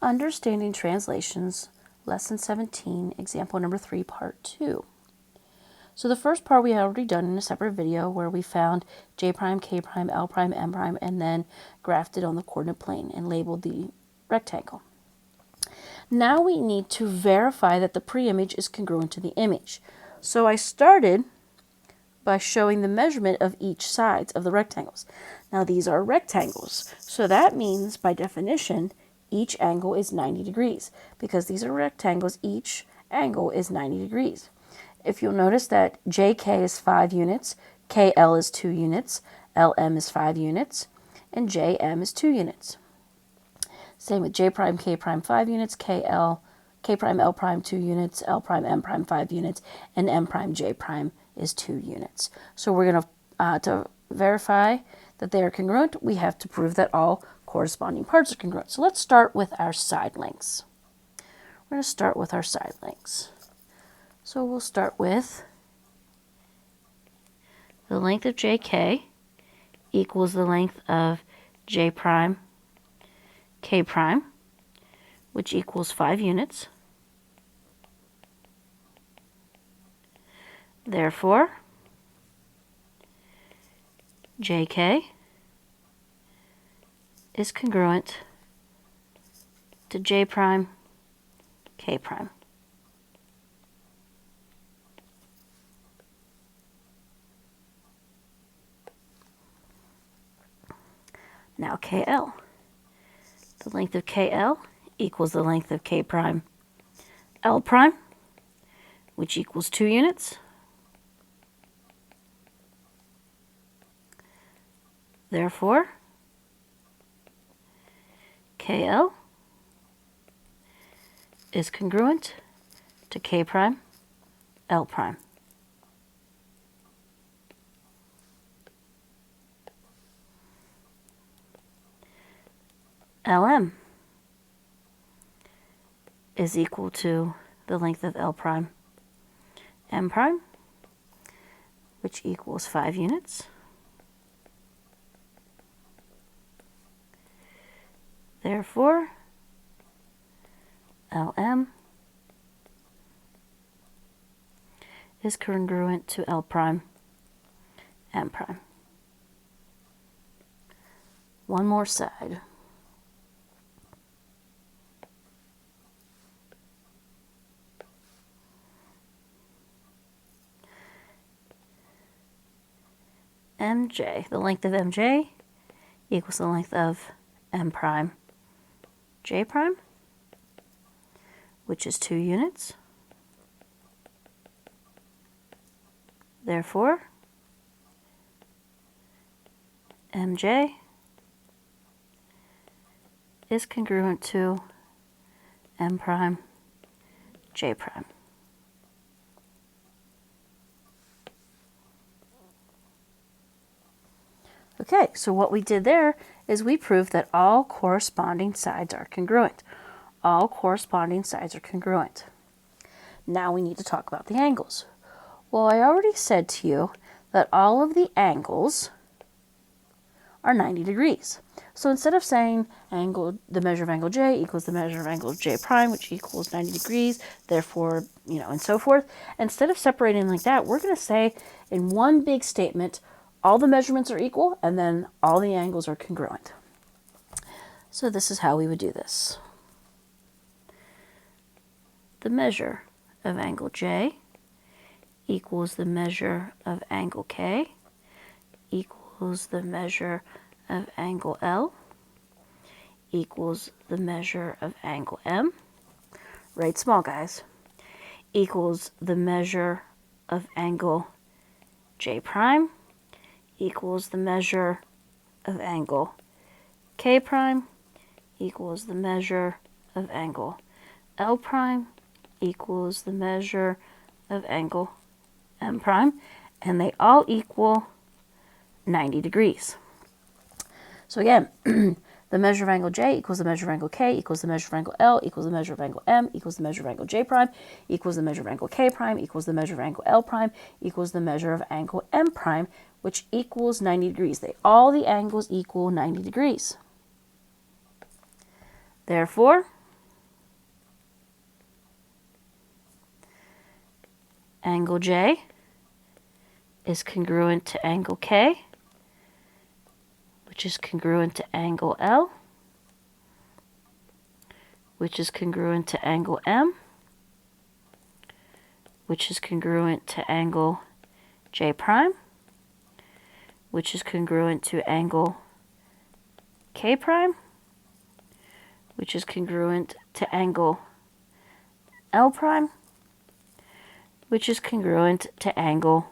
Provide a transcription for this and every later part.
Understanding Translations, Lesson 17, Example number 3, Part 2. So the first part we had already done in a separate video where we found J prime, K prime, L prime, M prime, and then graphed it on the coordinate plane and labeled the rectangle. Now we need to verify that the preimage is congruent to the image. So I started by showing the measurement of each sides of the rectangles. Now these are rectangles, so that means by definition each angle is 90 degrees. Because these are rectangles, each angle is 90 degrees. If you'll notice that JK is 5 units, KL is 2 units, LM is 5 units, and JM is 2 units. Same with J prime, K prime 5 units, K prime, L prime 2 units, L prime, M prime 5 units, and M prime, J prime is 2 units. So we're going to verify that they are congruent, we have to prove that all corresponding parts are congruent. So let's start with our side lengths. We're going to start with our side lengths. So we'll start with the length of JK equals the length of J prime, K prime, which equals 5 units. Therefore, JK is congruent to J prime, K prime. Now KL. The length of KL equals the length of K prime, L prime, which equals 2 units. Therefore, KL is congruent to K prime, L prime. LM is equal to the length of L prime, M prime, which equals 5 units. Therefore, LM is congruent to L prime, M prime. One more side. MJ, the length of MJ equals the length of M prime, J prime, which is 2 units. Therefore, MJ is congruent to M prime, J prime. Okay, so what we did there is we proved that all corresponding sides are congruent. All corresponding sides are congruent. Now we need to talk about the angles. Well, I already said to you that all of the angles are 90 degrees. So instead of saying the measure of angle J equals the measure of angle J prime, which equals 90 degrees, therefore, and so forth, instead of separating like that, we're going to say in one big statement, all the measurements are equal, and then all the angles are congruent. So this is how we would do this. The measure of angle J equals the measure of angle K equals the measure of angle L equals the measure of angle M, write small guys, equals the measure of angle J prime equals the measure of angle K prime equals the measure of angle L prime equals the measure of angle M prime, and they all equal 90 degrees. So again, the measure of angle J equals the measure of angle K equals the measure of angle L equals the measure of angle M equals the measure of angle J prime equals the measure of angle K prime equals the measure of angle L prime equals the measure of angle M prime, which equals 90 degrees. All the angles equal 90 degrees. Therefore, angle J is congruent to angle K, which is congruent to angle L, which is congruent to angle M, which is congruent to angle J prime, which is congruent to angle K prime, which is congruent to angle L prime, which is congruent to angle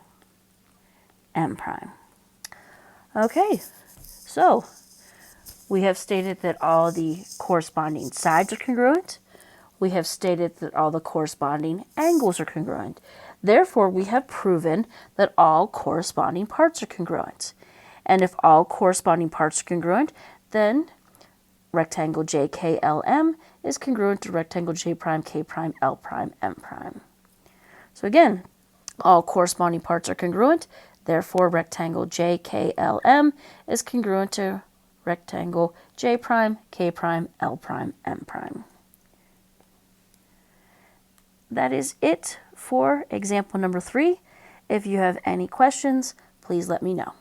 M prime. Okay, so we have stated that all the corresponding sides are congruent. We have stated that all the corresponding angles are congruent. Therefore, we have proven that all corresponding parts are congruent. And if all corresponding parts are congruent, then rectangle JKLM is congruent to rectangle J prime, K prime, L prime, M prime. So again, all corresponding parts are congruent. Therefore, rectangle JKLM is congruent to rectangle J prime, K prime, L prime, M prime. That is it for example number 3. If you have any questions, please let me know.